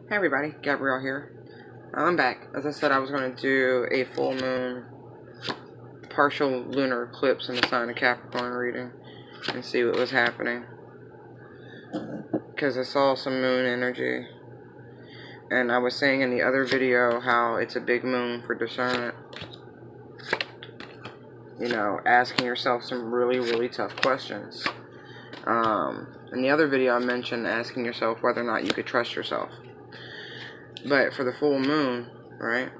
Hey everybody, Gabrielle here. I'm back. As I said, I was going to do a full moon partial lunar eclipse in the sign of Capricorn reading and see what was happening. Because I saw some moon energy. And I was saying in the other video how it's a big moon for discernment. You know, asking yourself some really, really tough questions. In the other video I mentioned asking yourself whether or not you could trust yourself. But for the full moon, right?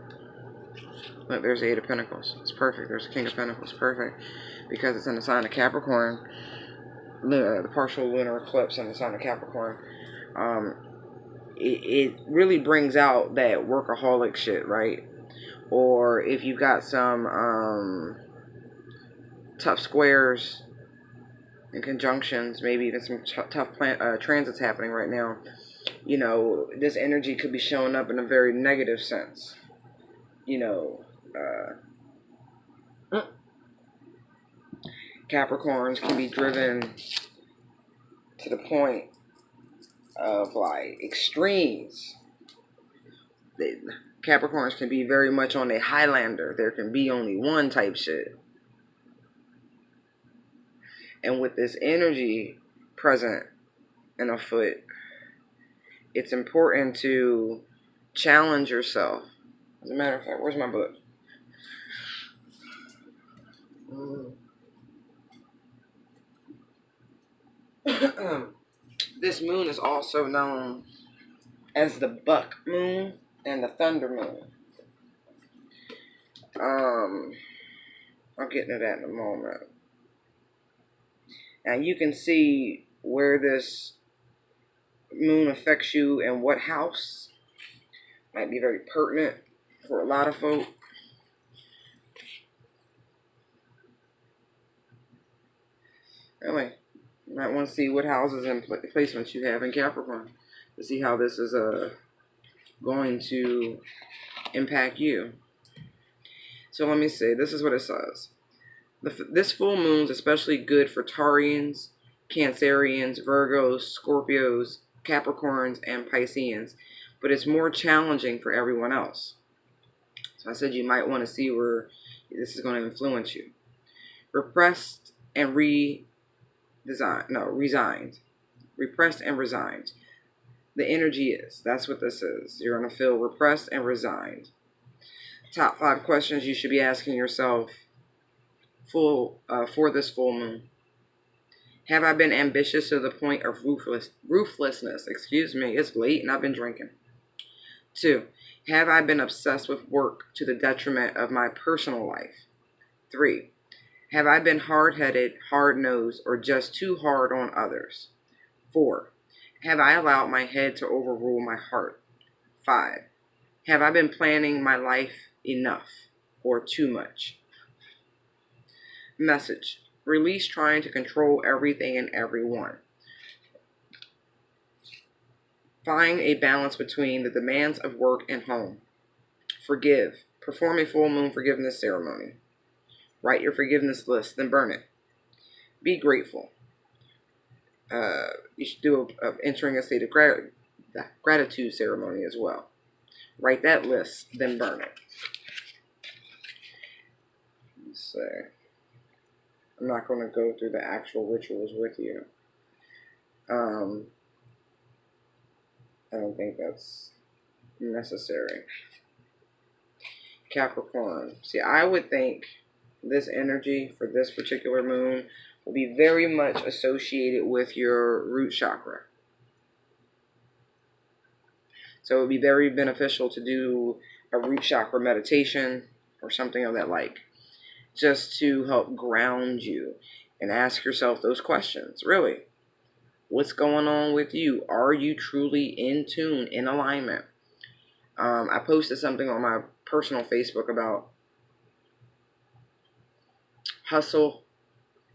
Look, there's the Eight of Pentacles. It's perfect. There's the King of Pentacles. Perfect. Because it's in the sign of Capricorn. The partial lunar eclipse in the sign of Capricorn. It really brings out that workaholic shit, right? Or if you've got some tough squares and conjunctions, maybe even some tough transits happening right now. You know, this energy could be showing up in a very negative sense. You know, Capricorns can be driven to the point of like extremes. Capricorns can be very much on a Highlander. There can be only one type shit. And with this energy present and afoot, it's important to challenge yourself. As a matter of fact, where's my book? This moon is also known as the buck moon and the thunder moon. I'll get into that in a moment. Now you can see where this moon affects you and what house. Might be very pertinent for a lot of folk. Anyway, you might want to see what houses and placements you have in Capricorn to see how this is going to impact you. So let me see. This is what it says. This full moon is especially good for Taurians, Cancerians, Virgos, Scorpios, Capricorns, and Pisceans, but it's more challenging for everyone else. So I said you might want to see where this is going to influence you. Repressed and resigned. Repressed and resigned. The energy is. That's what this is. You're going to feel repressed and resigned. Top 5 questions you should be asking yourself for this full moon. Have I been ambitious to the point of ruthlessness? Excuse me, it's late and I've been drinking. 2. Have I been obsessed with work to the detriment of my personal life? 3. Have I been hard-headed, hard-nosed, or just too hard on others? 4. Have I allowed my head to overrule my heart? 5. Have I been planning my life enough or too much? Message. Release trying to control everything and everyone. Find a balance between the demands of work and home. Forgive. Perform a full moon forgiveness ceremony. Write your forgiveness list, then burn it. Be grateful. You should do entering a state of gratitude ceremony as well. Write that list, then burn it. Let's see. I'm not going to go through the actual rituals with you. I don't think that's necessary. Capricorn. See, I would think this energy for this particular moon will be very much associated with your root chakra. So it would be very beneficial to do a root chakra meditation or something of that like, just to help ground you and ask yourself those questions. Really, what's going on with you? Are you truly in tune, in alignment? I posted something on my personal Facebook about hustle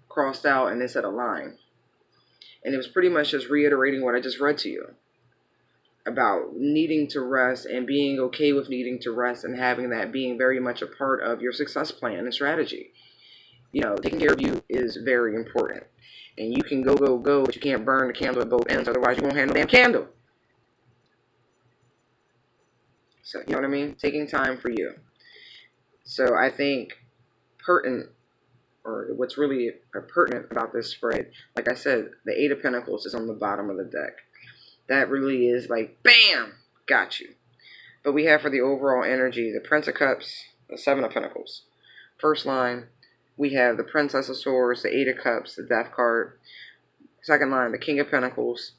crossed out and it said align. And it was pretty much just reiterating what I just read to you about needing to rest and being okay with needing to rest and having that being very much a part of your success plan and strategy. You know, taking care of you is very important. And you can go, but you can't burn the candle at both ends. Otherwise, you won't have no damn candle. So, you know what I mean? Taking time for you. So I think pertinent, or what's really pertinent about this spread, like I said, the Eight of Pentacles is on the bottom of the deck. That really is like, bam, got you. But we have for the overall energy, the Prince of Cups, the Seven of Pentacles. First line, we have the Princess of Swords, the Eight of Cups, the Death card. Second line, the King of Pentacles,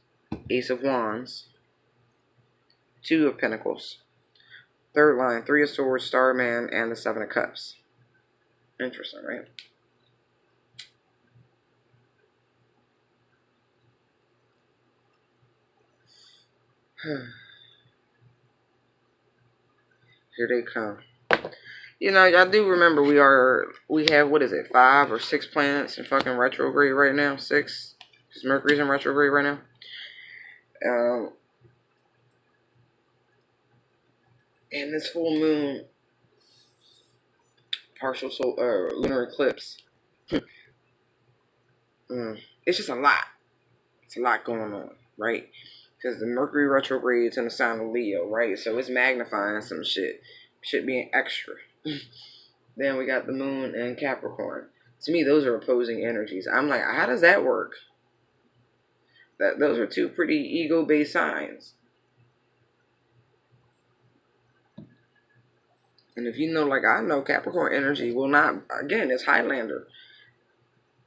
Ace of Wands, Two of Pentacles. Third line, Three of Swords, Starman, and the Seven of Cups. Interesting, right? Here they come. You know, I do remember we have, what is it, 5 or 6 planets in fucking retrograde right now? 6? Because Mercury's in retrograde right now. And this full moon, partial lunar eclipse. It's just a lot. It's a lot going on, right? Because the Mercury retrograde is in the sign of Leo, right? So it's magnifying some shit. Shit being extra. Then we got the moon and Capricorn. To me, those are opposing energies. I'm like, how does that work? Those are two pretty ego-based signs. And if you know, like I know, Capricorn energy will not, again, it's Highlander.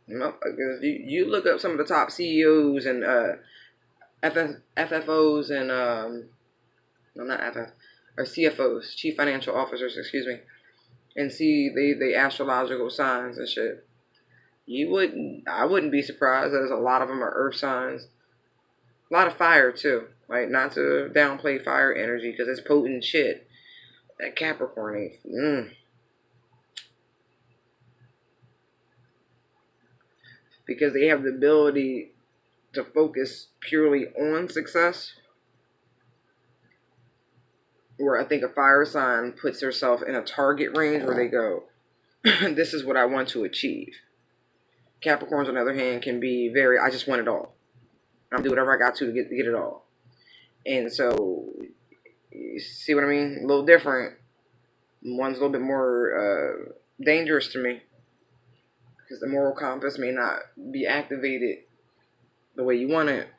You know, if you look up some of the top CEOs and FFOs and, no, not FF, or CFOs, Chief Financial Officers, excuse me, and see the astrological signs and shit. I wouldn't be surprised. There's a lot of them are earth signs. A lot of fire too. Like, not to downplay fire energy because it's potent shit. That Capricorn ain't. Because they have the ability to focus purely on success. Where I think a fire sign puts herself in a target range where they go, this is what I want to achieve. Capricorns, on the other hand, can be very, I just want it all. I'm do whatever I got to get it all. And so, you see what I mean? A little different. One's a little bit more dangerous to me. Because the moral compass may not be activated the way you want it.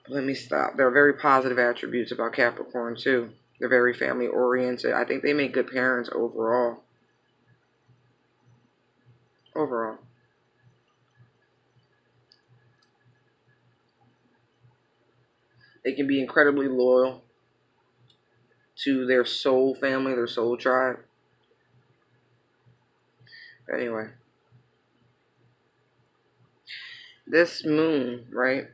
Let me stop. There are very positive attributes about Capricorn, too. They're very family-oriented. I think they make good parents overall. Overall. They can be incredibly loyal to their soul family, their soul tribe. Anyway. This moon, right?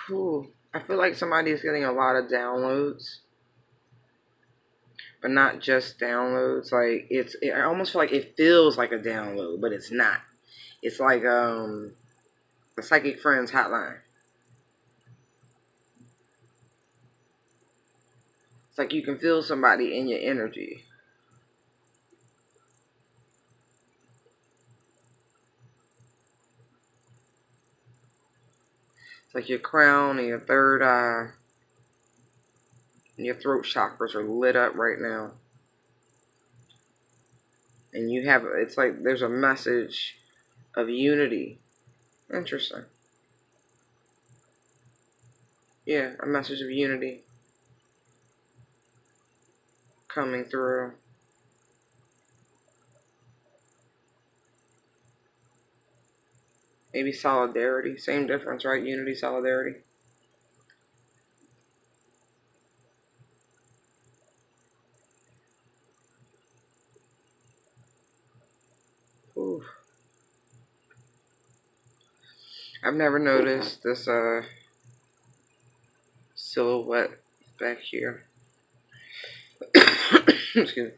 Whew, I feel like somebody's getting a lot of downloads. But not just downloads. Like, I almost feel like it feels like a download, but it's not. It's like the Psychic Friends hotline. It's like you can feel somebody in your energy. It's like your crown and your third eye and your throat chakras are lit up right now. And you have, it's like there's a message of unity. Interesting. Yeah, a message of unity coming through. Maybe solidarity. Same difference, right? Unity, solidarity. Ooh. I've never noticed this silhouette back here. Excuse me.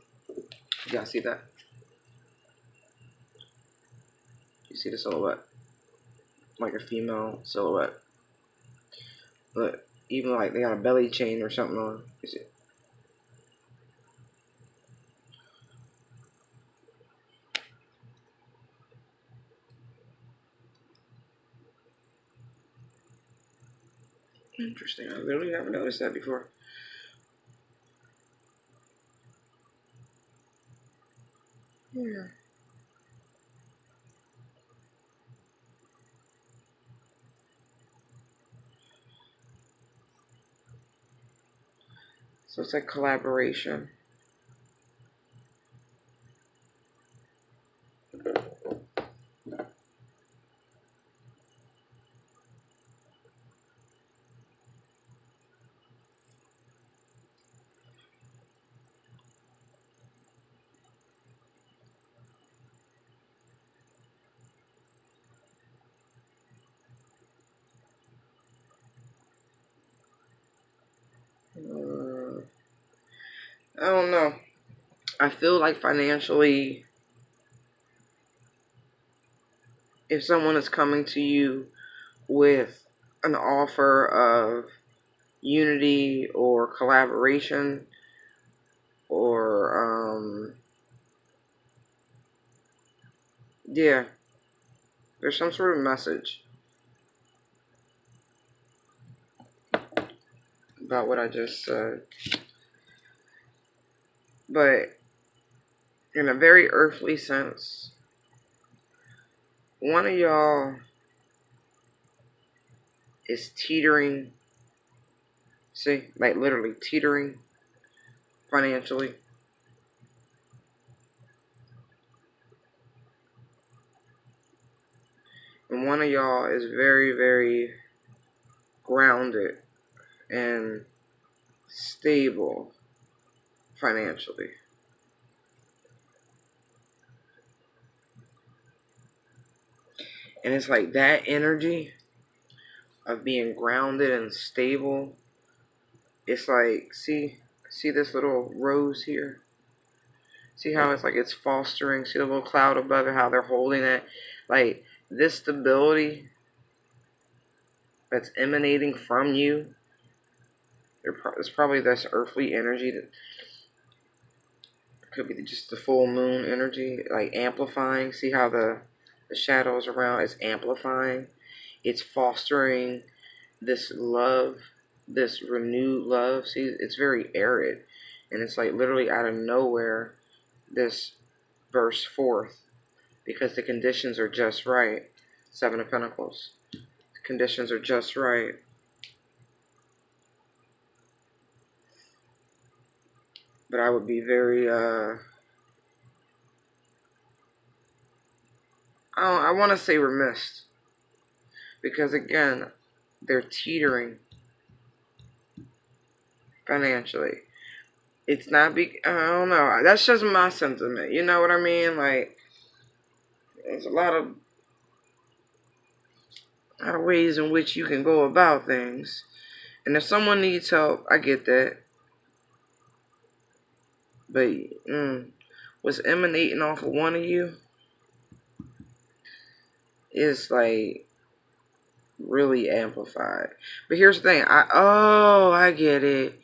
You guys see that? You see the silhouette? Like a female silhouette. But even like they got a belly chain or something on. You see? Interesting. I literally never noticed that before. Yeah. So it's like collaboration. I don't know. I feel like financially, if someone is coming to you with an offer of unity or collaboration or yeah, there's some sort of message about what I just said. But in a very earthly sense, one of y'all is teetering, see, like literally teetering financially. And one of y'all is very, very grounded and stable financially. And it's like that energy of being grounded and stable. It's like, see this little rose here? See how it's like it's fostering? See the little cloud above it, how they're holding it? Like this stability that's emanating from you, it's probably this earthly energy that could be just the full moon energy, like amplifying. See how the shadows around is amplifying? It's fostering this love, this renewed love. See, it's very arid. And it's like literally out of nowhere, this bursts forth because the conditions are just right. Seven of Pentacles. The conditions are just right. But I would be very, I want to say remiss. Because again, they're teetering financially. It's not I don't know. That's just my sentiment. You know what I mean? Like, there's a lot of ways in which you can go about things. And if someone needs help, I get that. But what's emanating off of one of you is like really amplified. But here's the thing. I get it.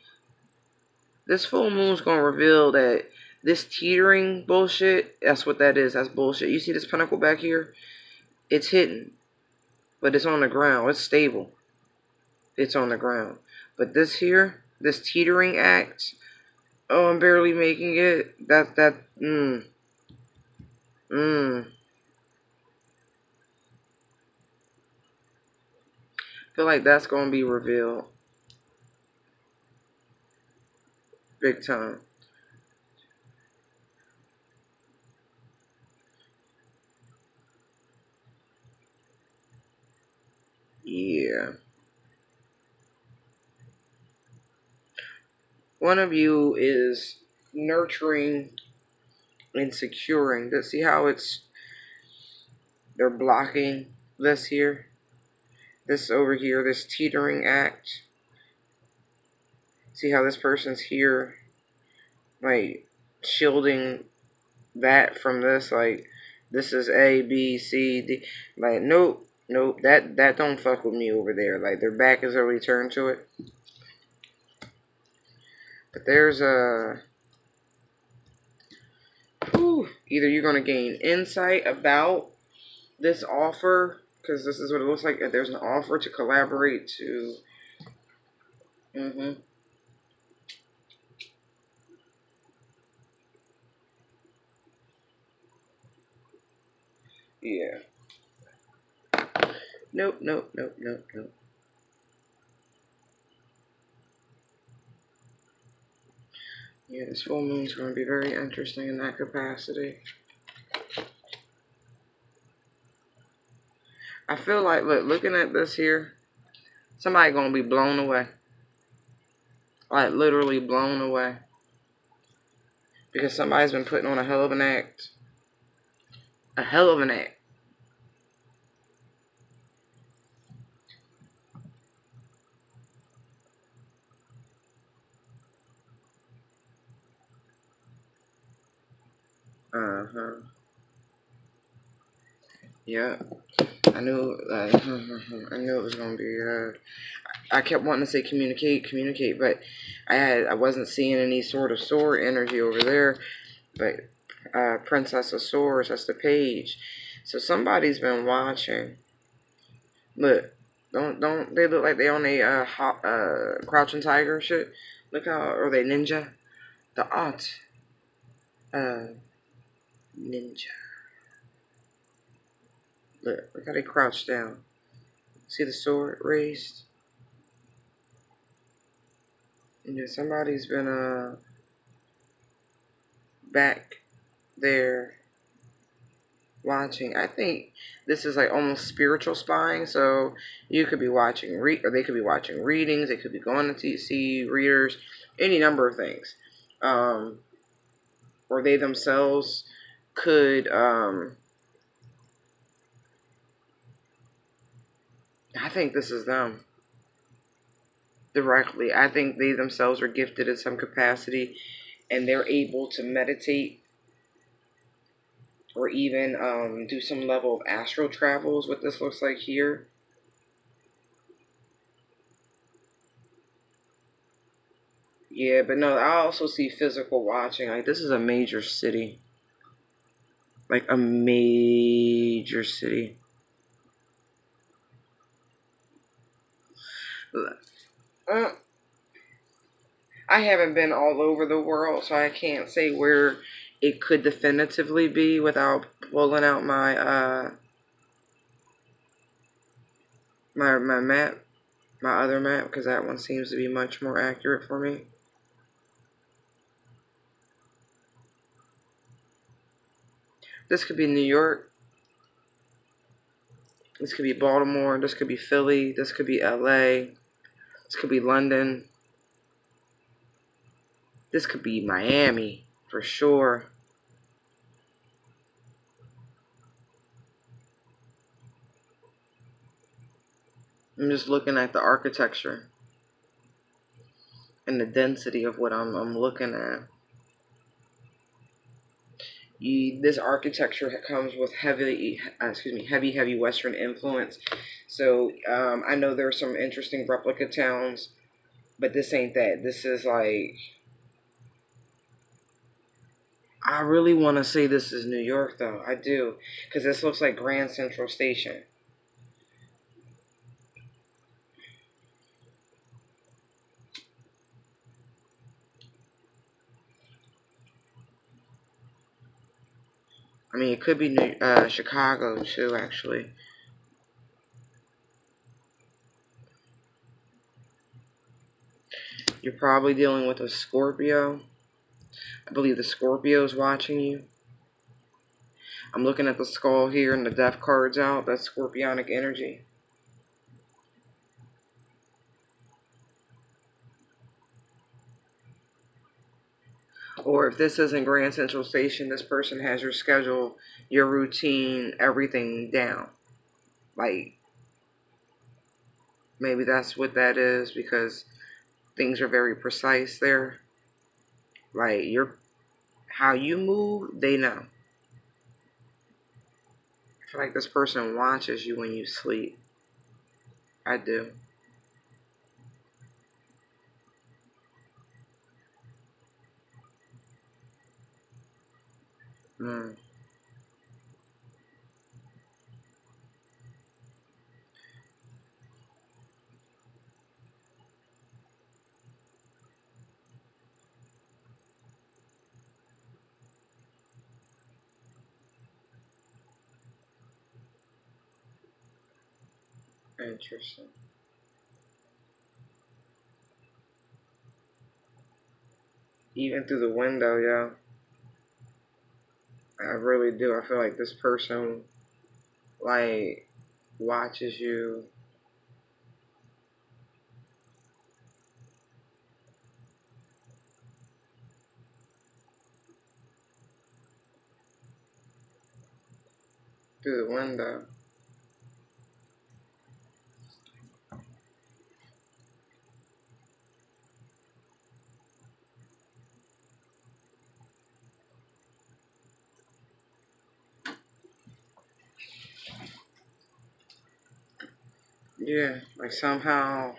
This full moon's gonna reveal that this teetering bullshit, that's what that is. That's bullshit. You see this pentacle back here? It's hidden. But it's on the ground. It's stable. It's on the ground. But this here, this teetering act, oh, I'm barely making it. Feel like that's gonna be revealed big time. Yeah. One of you is nurturing and securing. See how they're blocking this here? This over here, this teetering act. See how this person's here, like, shielding that from this? Like, this is A, B, C, D. Like, nope, that don't fuck with me over there. Like, their back is already turned to it. But there's either you're going to gain insight about this offer, because this is what it looks like. There's an offer to collaborate, to Mm-hmm. Yeah. Nope, nope, nope, nope, nope. Yeah, this full moon's going to be very interesting in that capacity. I feel like, look, looking at this here, somebody going to be blown away. Like, literally blown away. Because somebody's been putting on a hell of an act. A hell of an act. Uh-huh. Yeah. I knew, I knew it was going to be, I kept wanting to say communicate, communicate, but I wasn't seeing any sort of sword energy over there. But Princess of Swords, that's the page. So somebody's been watching. Look, don't they look like they on a Crouching Tiger shit? Look how, or they ninja? The art, ninja. Look how they crouch down. See the sword raised? Yeah, somebody's been back there watching. I think this is like almost spiritual spying. So you could be watching or they could be watching readings. They could be going to see readers, any number of things. Or they themselves could. I think this is them directly. I think they themselves are gifted in some capacity, and they're able to meditate or even do some level of astral travel. Is what this looks like here. Yeah, but no, I also see physical watching. Like, this is a major city. Like, a major city. Uh, I haven't been all over the world, so I can't say where it could definitively be without pulling out my map, my other map, because that one seems to be much more accurate for me. This could be New York. This could be Baltimore. This could be Philly. This could be LA. This could be London. This could be Miami for sure. I'm just looking at the architecture and the density of what I'm looking at. This architecture comes with heavy Western influence. So I know there's some interesting replica towns, but this ain't that. This is like, I really want to say this is New York though. I do, because this looks like Grand Central Station. I mean, it could be Chicago too, actually. You're probably dealing with a Scorpio. I believe the Scorpio is watching you. I'm looking at the skull here and the death cards out. That's scorpionic energy. Or if this isn't Grand Central Station, this person has your schedule, your routine, everything down. Like, maybe that's what that is, because things are very precise there. Like, how you move, they know. I feel like this person watches you when you sleep. I do. Mm. Interesting. Even through the window, yo. I really do. I feel like this person, like, watches you. Through the window. Yeah, like somehow,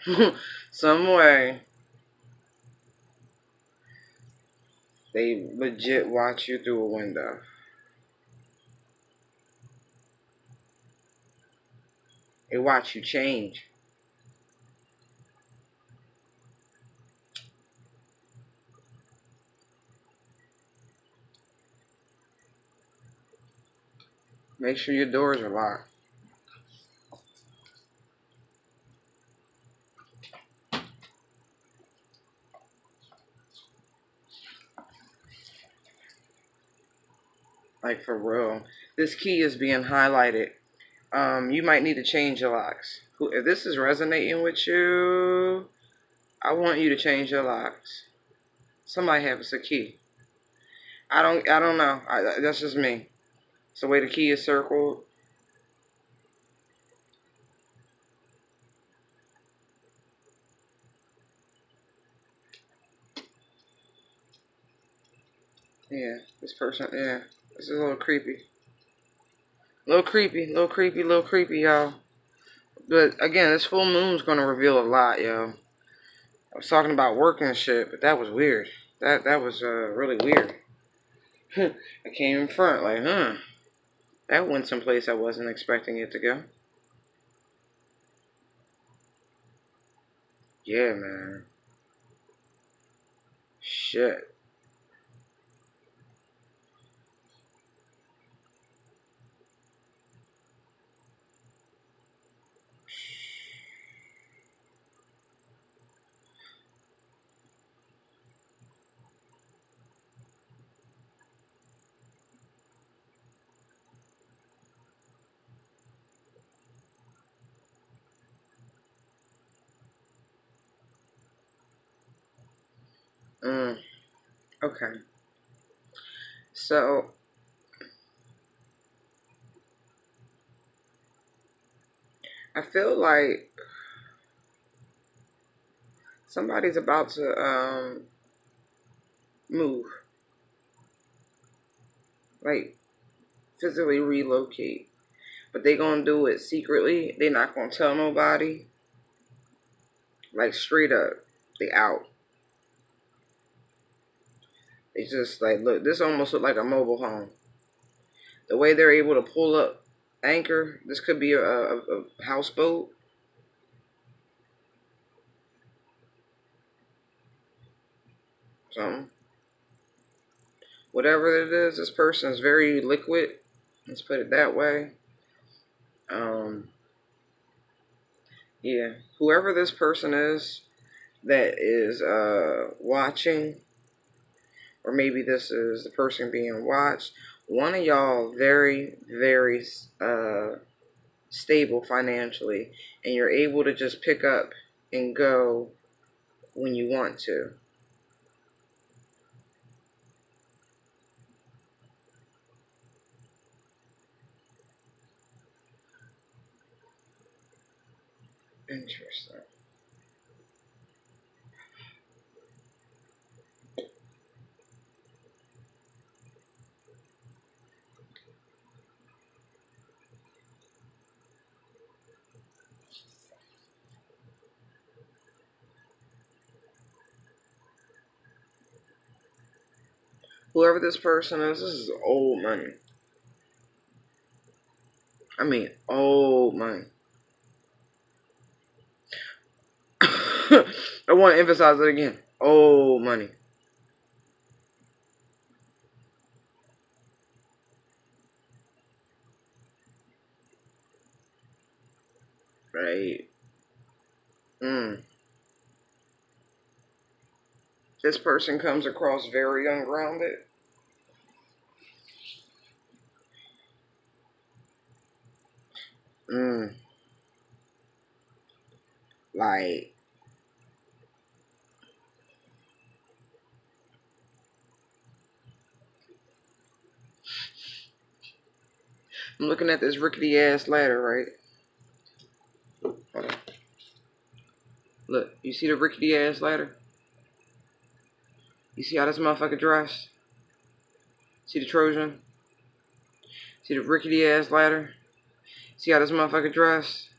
some way, they legit watch you through a window. They watch you change. Make sure your doors are locked. Like for real. This key is being highlighted. You might need to change your locks. If this is resonating with you, I want you to change your locks. Somebody have us a key. I don't know. That's just me. It's the way the key is circled. Yeah, this person, yeah. This is a little creepy. Little creepy, little creepy, little creepy, y'all. But again, this full moon's gonna reveal a lot, yo. I was talking about work and shit, but that was weird. That was really weird. I came in front, like, that went someplace I wasn't expecting it to go. Yeah, man. Shit. Mm, okay. So, I feel like somebody's about to move, like physically relocate, but they gonna do it secretly. They not gonna tell nobody. Like straight up, they out. They just like look. This almost look like a mobile home. The way they're able to pull up anchor. This could be a houseboat. Something. Whatever it is, this person is very liquid. Let's put it that way. Um, yeah. Whoever this person is that is watching, or maybe this is the person being watched. One of y'all very, very stable financially, and you're able to just pick up and go when you want to. Interesting. Whoever this person is, this is old money. I mean, old money. I want to emphasize it again. Old money. Right. This person comes across very ungrounded. Mm. Like, I'm looking at this rickety ass ladder, right? Hold on. Look, you see the rickety ass ladder? You see how this motherfucker dressed? See the Trojan? See the rickety ass ladder? See how this motherfucker dressed?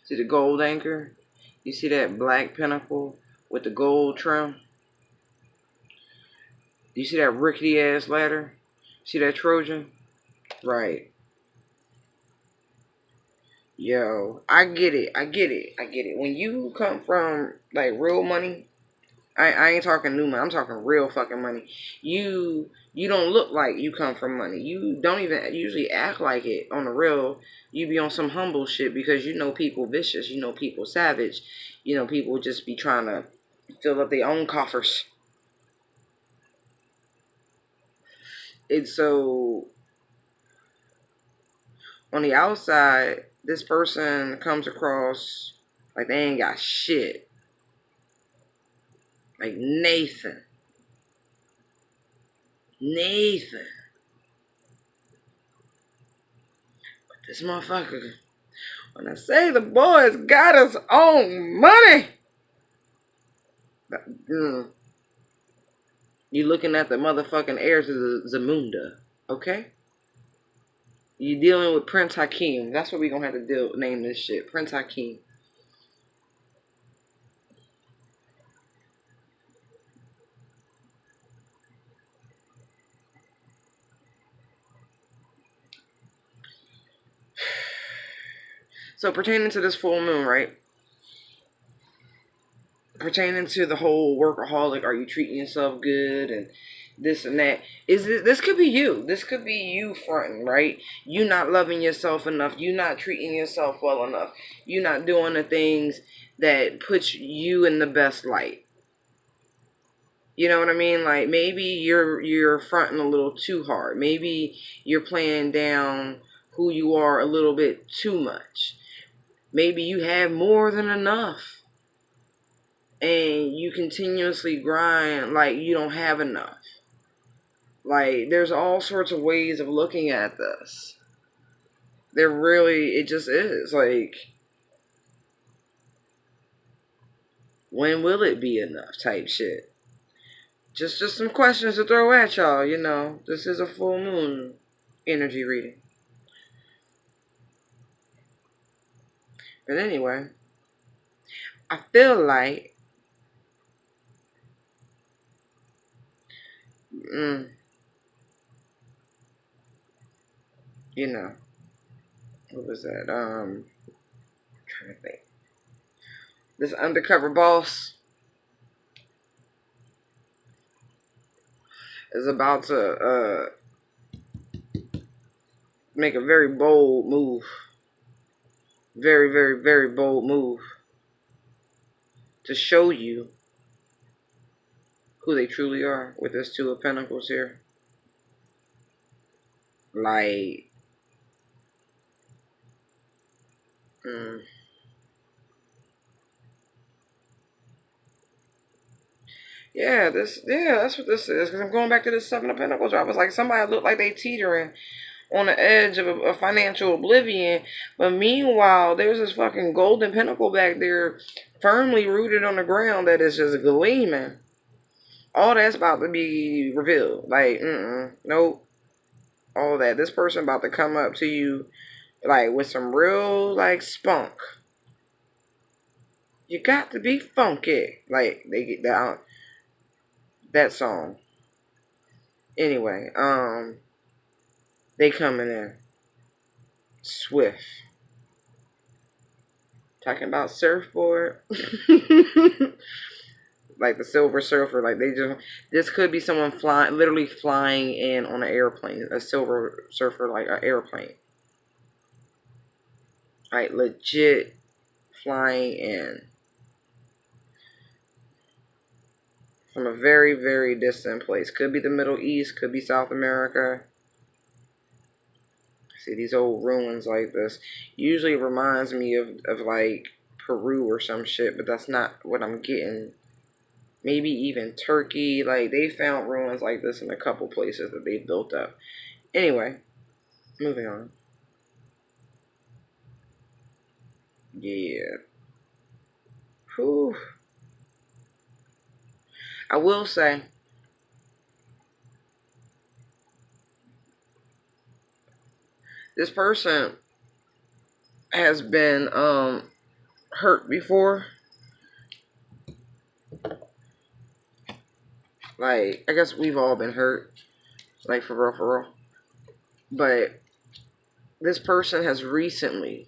See the gold anchor? You see that black pinnacle with the gold trim? You see that rickety ass ladder? See that Trojan? Right. Yo, I get it. I get it. I get it. When you come from like real money, I ain't talking new money. I'm talking real fucking money. You don't look like you come from money. You don't even usually act like it on the real. You be on some humble shit because you know people vicious. You know people savage. You know people just be trying to fill up their own coffers. And so on the outside, this person comes across like they ain't got shit. Like Nathan. Nathan. But this motherfucker, when I say the boy's got his own money, mm, you looking at the motherfucking heir to the Zamunda, okay? You dealing with Prince Hakeem. That's what we gonna have to name this shit. Prince Hakeem. So pertaining to this full moon, right? Pertaining to the whole workaholic, are you treating yourself good and this and that? This could be you. This could be you fronting, right? You not loving yourself enough. You not treating yourself well enough. You not doing the things that puts you in the best light. You know what I mean? Like maybe you're fronting a little too hard. Maybe you're playing down who you are a little bit too much. Maybe you have more than enough and you continuously grind like you don't have enough. Like there's all sorts of ways of looking at this. There really, it just is. Like, when will it be enough type shit? Just some questions to throw at y'all, you know. This is a full moon energy reading. But anyway, I feel like mm, you know, what was that? Trying to think. This undercover boss is about to make a very bold move. Very, very, very bold move to show you who they truly are with this Two of Pentacles here. Like, mm, yeah, that's what this is. Because I'm going back to this Seven of Pentacles drop. It's like somebody looked like they teetering on the edge of a financial oblivion. But meanwhile, there's this fucking golden pentacle back there firmly rooted on the ground that is just gleaming. All that's about to be revealed. Like, nope. All that. This person about to come up to you like with some real like spunk. You got to be funky. Like they get that song. Anyway, they coming in swift. Talking about surfboard. Like the Silver Surfer. Like they just, this could be someone flying, literally flying in on an airplane. A Silver Surfer, like an airplane. Like, legit flying in from a very, very distant place. Could be the Middle East, could be South America. See, these old ruins like this usually reminds me of like Peru or some shit, but that's not what I'm getting. Maybe even Turkey. Like, they found ruins like this in a couple places that they built up. Anyway, moving on. Yeah. Whew. I will say, this person has been hurt before. Like, I guess we've all been hurt. Like, for real, for real. But this person has recently,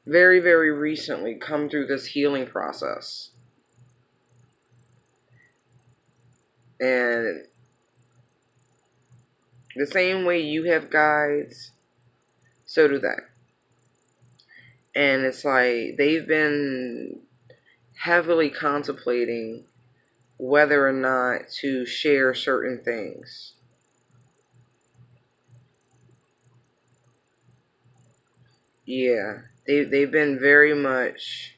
very, very recently, come through this healing process. And the same way you have guides, so do they. And it's like they've been heavily contemplating whether or not to share certain things. Yeah, they've been very much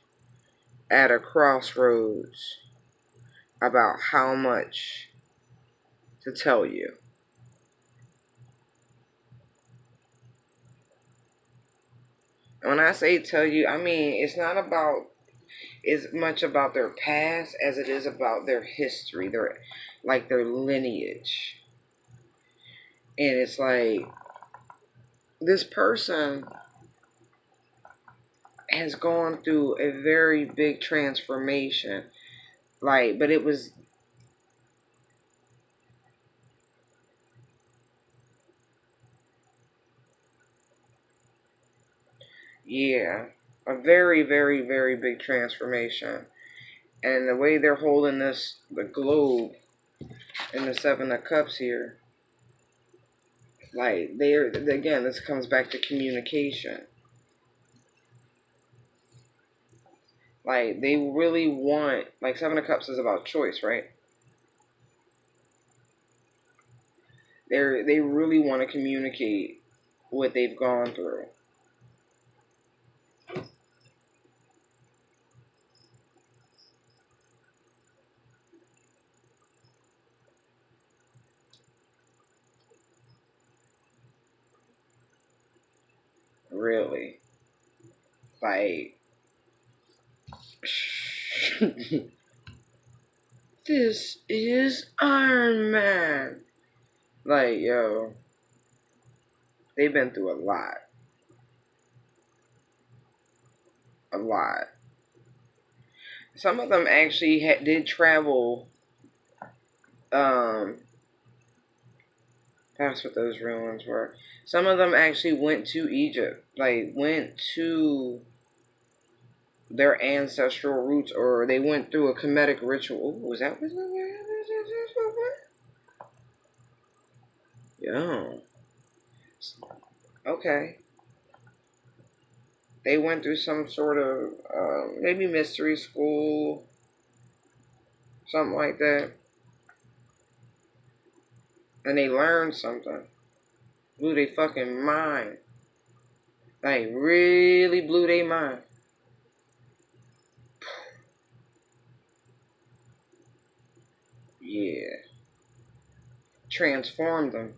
at a crossroads about how much to tell you. And when I say tell you, I mean it's not about as much about their past as it is about their history, their lineage. And it's like this person has gone through a very big transformation. Like, but it was, yeah, a very, very, very big transformation. And the way they're holding the globe in the Seven of Cups here, like, again, this comes back to communication. Like, they really want, like, Seven of Cups is about choice, right? They really want to communicate what they've gone through. Really. Like, this is Iron Man. Like, yo, they've been through a lot. A lot. Some of them actually did travel. That's what those ruins were. Some of them actually went to Egypt. Like, went to their ancestral roots, or they went through a Kemetic ritual. Ooh, was that what? Yeah. Okay. They went through some sort of maybe mystery school, something like that, and they learned something. Blew their fucking mind. Like, really blew their mind. Yeah. Transformed them.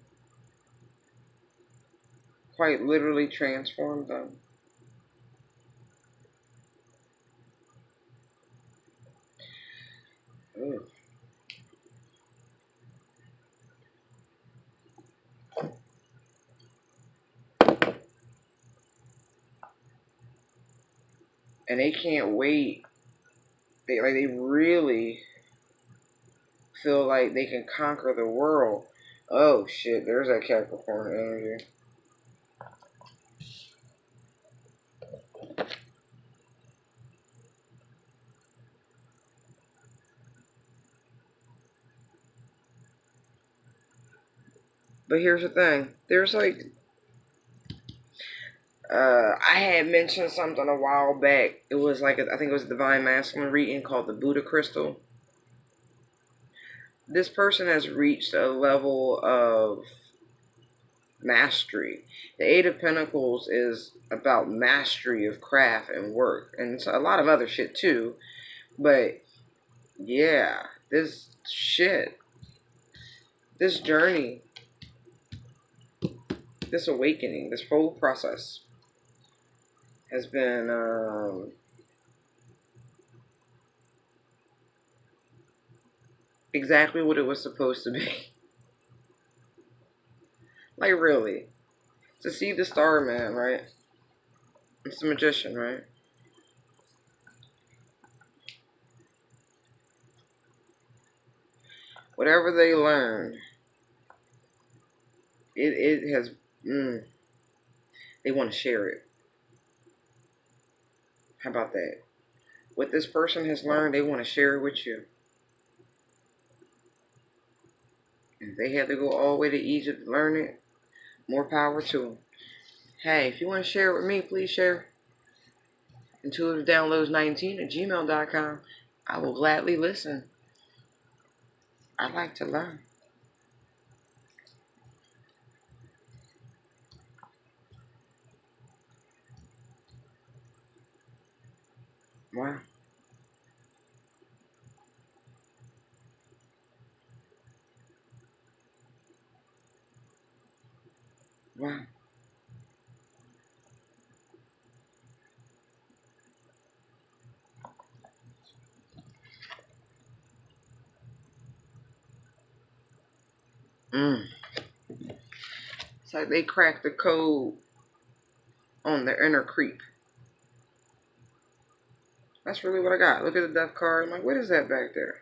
Quite literally transformed them. Ugh. And they can't wait. They really feel like they can conquer the world. Oh shit, there's that Capricorn energy. But here's the thing. There's like I had mentioned something a while back. It was like, I think it was a Divine Masculine reading called the Buddha Crystal. This person has reached a level of mastery. The Eight of Pentacles is about mastery of craft and work, and it's a lot of other shit too. But yeah, this shit, this journey, this awakening, this whole process has been exactly what it was supposed to be. Like, really. To see the Star Man, right? It's the Magician, right? Whatever they learned, it has, they want to share it. How about that? What this person has learned, they want to share it with you. If they had to go all the way to Egypt to learn it, more power to them. Hey, if you want to share it with me, please share. intuitivedownloads19@gmail.com. I will gladly listen. I like to learn. Wow. Wow. It's like they cracked the code on the inner creep. That's really what I got. Look at the death card. I'm like, what is that back there?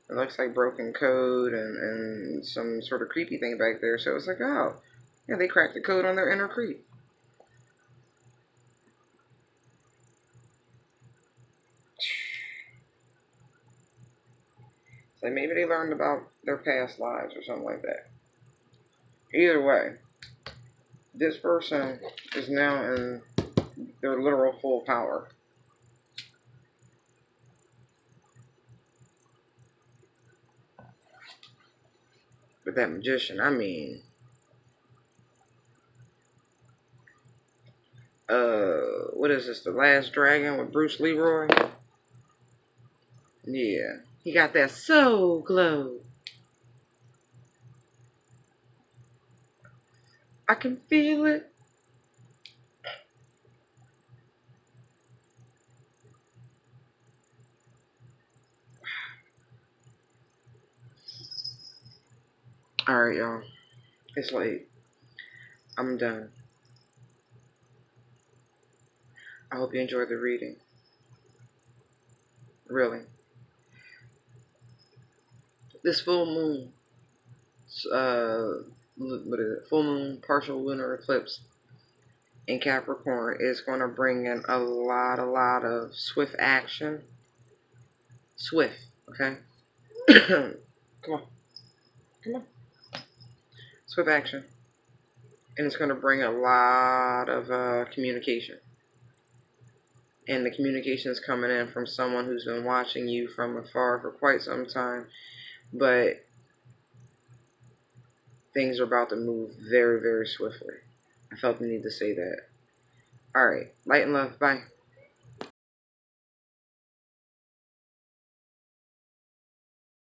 It looks like broken code and some sort of creepy thing back there. So it's like, oh, yeah, they cracked the code on their inner creep. So maybe they learned about their past lives or something like that. Either way, this person is now in their literal full power. But that Magician, I mean, what is this? The Last Dragon with Bruce Leroy? Yeah, he got that soul glow. I can feel it. Alright, y'all. It's late. I'm done. I hope you enjoyed the reading. Really. This full moon, what is it? Full moon, partial lunar eclipse in Capricorn is going to bring in a lot of swift action. Swift, okay? Come on. Come on. Swift action. And it's going to bring a lot of communication. And the communication is coming in from someone who's been watching you from afar for quite some time. But things are about to move very, very swiftly. I felt the need to say that. Alright. Light and love. Bye.